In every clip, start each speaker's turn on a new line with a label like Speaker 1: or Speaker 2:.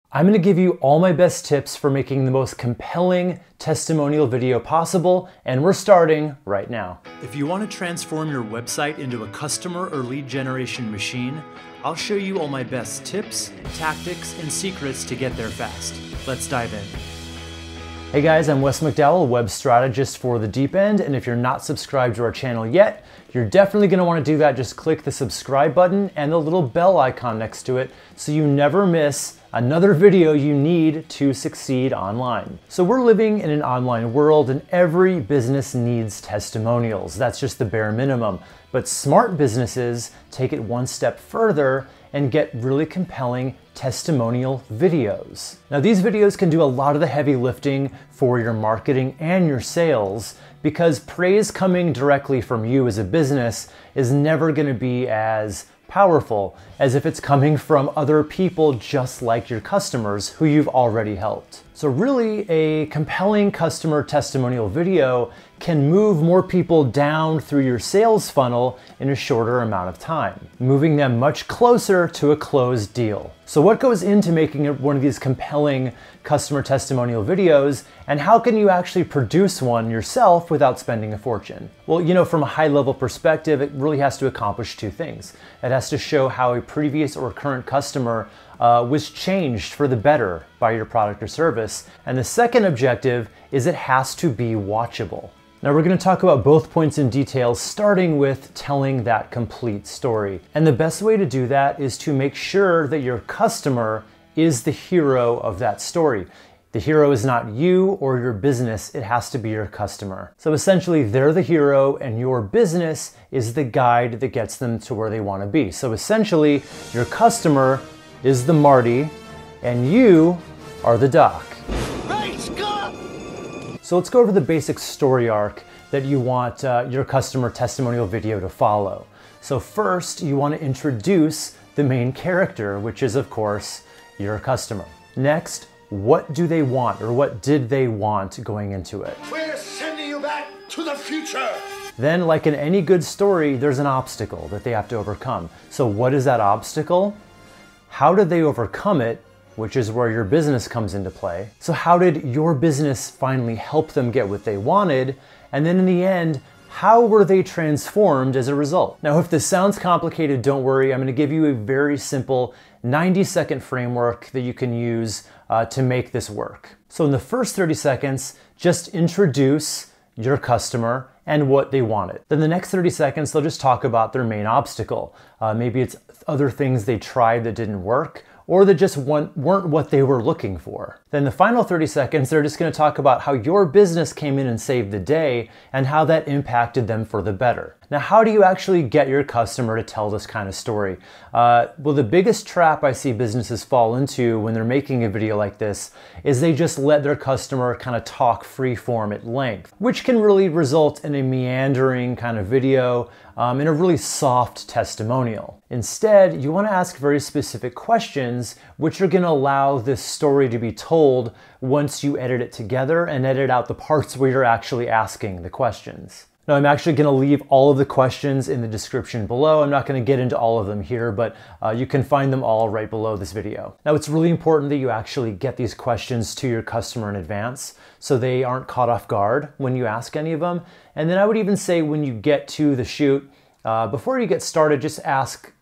Speaker 1: I'm going to give you all my best tips for making the most compelling testimonial video possible, and we're starting right now. If you want to transform your website into a customer or lead generation machine, I'll show you all my best tips, tactics, and secrets to get there fast. Let's dive in. Hey guys, I'm Wes McDowell, web strategist for The Deep End, and if you're not subscribed to our channel yet, you're definitely going to want to do that. Just click the subscribe button and the little bell icon next to it so you never miss another video you need to succeed online. So we're living in an online world and every business needs testimonials. That's just the bare minimum. But smart businesses take it one step further and get really compelling testimonial videos. Now these videos can do a lot of the heavy lifting for your marketing and your sales because praise coming directly from you as a business is never going to be as powerful as if it's coming from other people just like your customers who you've already helped. So really a compelling customer testimonial video can move more people down through your sales funnel in a shorter amount of time, moving them much closer to a closed deal. So what goes into making one of these compelling customer testimonial videos, and how can you actually produce one yourself without spending a fortune? Well, you know, from a high level perspective, it really has to accomplish two things. It has to show how a previous or current customer was changed for the better by your product or service. And the second objective is it has to be watchable. Now we're going to talk about both points in detail, starting with telling that complete story. And the best way to do that is to make sure that your customer is the hero of that story. The hero is not you or your business, it has to be your customer. So essentially they're the hero and your business is the guide that gets them to where they want to be. So essentially your customer is the Marty and you are the Doc. So let's go over the basic story arc that you want your customer testimonial video to follow. So first, you want to introduce the main character, which is of course your customer. Next, what do they want or what did they want going into it?
Speaker 2: We're sending you back to the future.
Speaker 1: Then, like in any good story, there's an obstacle that they have to overcome. So what is that obstacle? How did they overcome it? Which is where your business comes into play. So how did your business finally help them get what they wanted? And then in the end, how were they transformed as a result? Now, if this sounds complicated, don't worry. I'm going to give you a very simple 90-second framework that you can use to make this work. So in the first 30 seconds, just introduce your customer and what they wanted. Then the next 30 seconds, they'll just talk about their main obstacle. Maybe it's other things they tried that didn't work, or that just weren't what they were looking for. Then the final 30 seconds, they're just gonna talk about how your business came in and saved the day and how that impacted them for the better. Now, how do you actually get your customer to tell this kind of story? Well, the biggest trap I see businesses fall into when they're making a video like this is they just let their customer kind of talk free form at length, which can really result in a meandering kind of video in a really soft testimonial. Instead, you want to ask very specific questions which are going to allow this story to be told once you edit it together and edit out the parts where you're actually asking the questions. Now, I'm actually going to leave all of the questions in the description below. I'm not going to get into all of them here, but you can find them all right below this video. Now, it's really important that you actually get these questions to your customer in advance so they aren't caught off guard when you ask any of them. And then I would even say when you get to the shoot, before you get started, just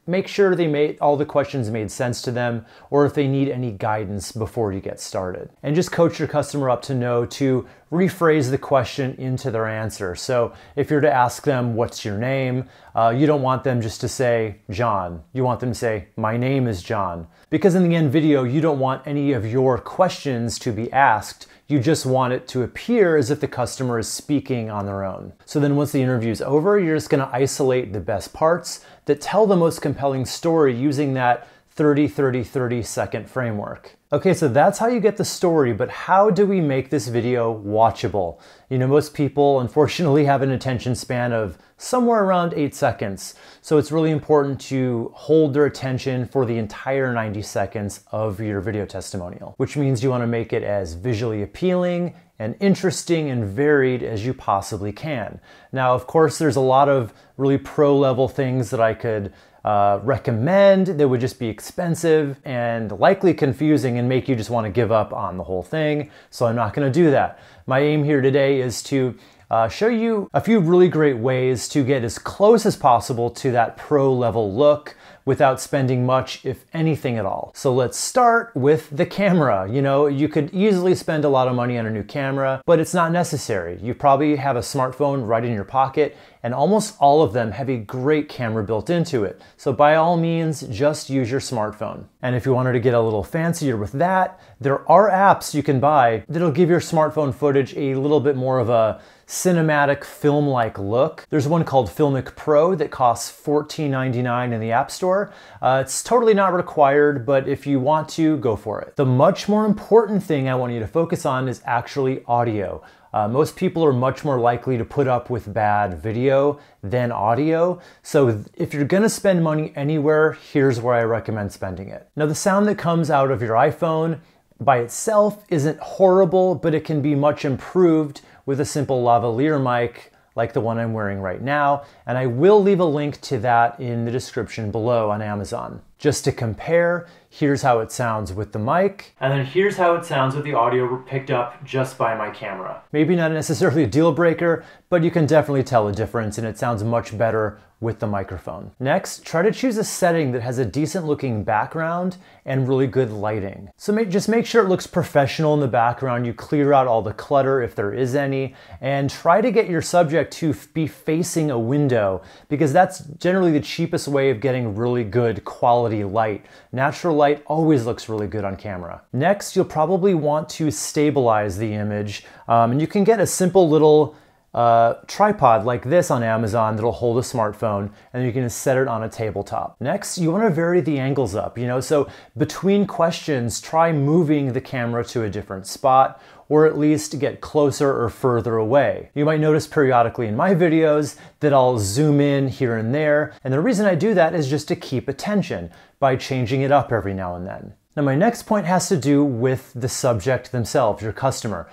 Speaker 1: make sure all the questions made sense to them, or if they need any guidance before you get started. And just coach your customer up to know to rephrase the question into their answer. So if you're to ask them, what's your name? You don't want them just to say, John. You want them to say, my name is John. Because in the end video, you don't want any of your questions to be asked. You just want it to appear as if the customer is speaking on their own. So then once the interview is over, you're just gonna isolate the best parts that tell the most compelling story using that 30 second framework. Okay, so that's how you get the story, but how do we make this video watchable? You know, most people unfortunately have an attention span of somewhere around 8 seconds. So it's really important to hold their attention for the entire 90 seconds of your video testimonial, which means you want to make it as visually appealing and interesting and varied as you possibly can. Now, of course, there's a lot of really pro-level things that I could recommend that would just be expensive and likely confusing and make you just want to give up on the whole thing, so I'm not going to do that. My aim here today is to show you a few really great ways to get as close as possible to that pro-level look without spending much, if anything at all. So let's start with the camera. You know, you could easily spend a lot of money on a new camera, but it's not necessary. You probably have a smartphone right in your pocket, and almost all of them have a great camera built into it. So by all means, just use your smartphone. And if you wanted to get a little fancier with that, there are apps you can buy that'll give your smartphone footage a little bit more of a cinematic film-like look. There's one called Filmic Pro that costs $14.99 in the App Store. It's totally not required, but if you want to, go for it. The much more important thing I want you to focus on is actually audio. Most people are much more likely to put up with bad video than audio. So if you're gonna spend money anywhere, here's where I recommend spending it. Now, the sound that comes out of your iPhone by itself isn't horrible, but it can be much improved with a simple lavalier mic like the one I'm wearing right now, and I will leave a link to that in the description below on Amazon. Just to compare, here's how it sounds with the mic, and then here's how it sounds with the audio picked up just by my camera. Maybe not necessarily a deal breaker, but you can definitely tell a difference, and it sounds much better with the microphone. Next, try to choose a setting that has a decent looking background and really good lighting. So just make sure it looks professional in the background. You clear out all the clutter if there is any, and try to get your subject to be facing a window, because that's generally the cheapest way of getting really good quality light. Natural light always looks really good on camera. Next, you'll probably want to stabilize the image, and you can get a simple little tripod like this on Amazon that'll hold a smartphone, and you can just set it on a tabletop. Next, you want to vary the angles up, so between questions, try moving the camera to a different spot, or at least get closer or further away. You might notice periodically in my videos that I'll zoom in here and there, and the reason I do that is just to keep attention by changing it up every now and then. Now, my next point has to do with the subject themselves, your customer.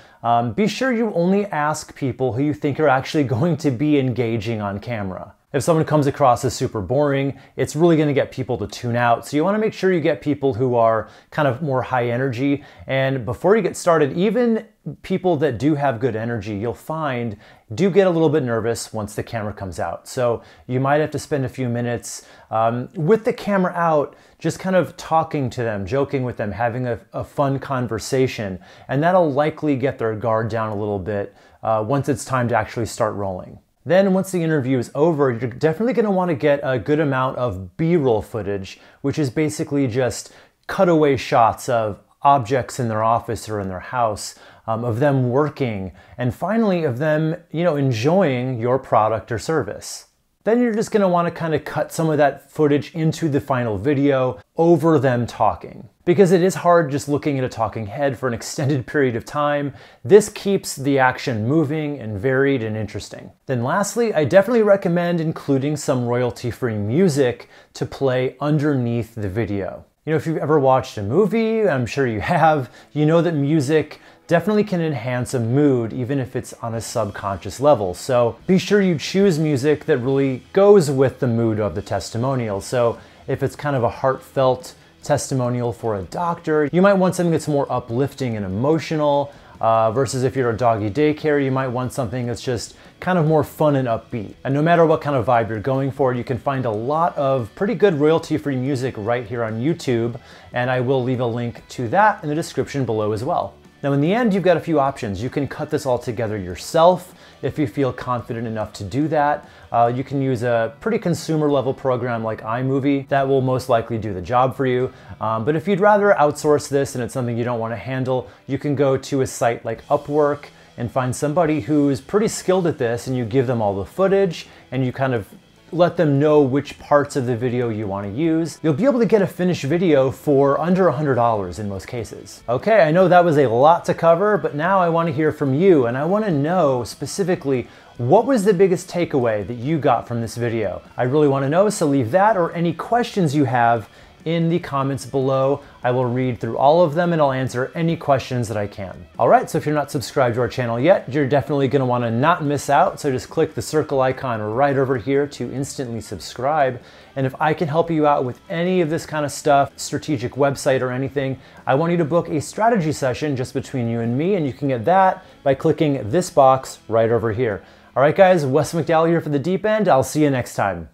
Speaker 1: Be sure you only ask people who you think are actually going to be engaging on camera. If someone comes across as super boring, it's really going to get people to tune out. So you want to make sure you get people who are kind of more high energy. And before you get started, even people that do have good energy, you'll find do get a little bit nervous once the camera comes out. So you might have to spend a few minutes with the camera out, just kind of talking to them, joking with them, having a fun conversation. And that'll likely get their guard down a little bit once it's time to actually start rolling. Then once the interview is over, you're definitely going to want to get a good amount of B-roll footage, which is basically just cutaway shots of objects in their office or in their house, of them working, and finally of them, enjoying your product or service. Then you're just going to want to kind of cut some of that footage into the final video over them talking. Because it is hard just looking at a talking head for an extended period of time. This keeps the action moving and varied and interesting. Then lastly, I definitely recommend including some royalty-free music to play underneath the video. If you've ever watched a movie, I'm sure you have, you know that music definitely can enhance a mood even if it's on a subconscious level. So be sure you choose music that really goes with the mood of the testimonial. So if it's kind of a heartfelt testimonial for a doctor, you might want something that's more uplifting and emotional, versus if you're a doggy daycare, you might want something that's just kind of more fun and upbeat. And no matter what kind of vibe you're going for, you can find a lot of pretty good royalty-free music right here on YouTube, and I will leave a link to that in the description below as well. Now in the end, you've got a few options. You can cut this all together yourself if you feel confident enough to do that. You can use a pretty consumer level program like iMovie. That will most likely do the job for you. But if you'd rather outsource this and it's something you don't want to handle, you can go to a site like Upwork and find somebody who's pretty skilled at this, and you give them all the footage and you kind of let them know which parts of the video you want to use. You'll be able to get a finished video for under $100 in most cases. Okay, I know that was a lot to cover, but now I want to hear from you, and I want to know specifically, what was the biggest takeaway that you got from this video? I really want to know, so leave that or any questions you have in the comments below. I will read through all of them and I'll answer any questions that I can. All right, so if you're not subscribed to our channel yet, you're definitely gonna wanna not miss out. So just click the circle icon right over here to instantly subscribe. And if I can help you out with any of this kind of stuff, strategic website or anything, I want you to book a strategy session just between you and me, and you can get that by clicking this box right over here. All right, guys, Wes McDowell here for The Deep End. I'll see you next time.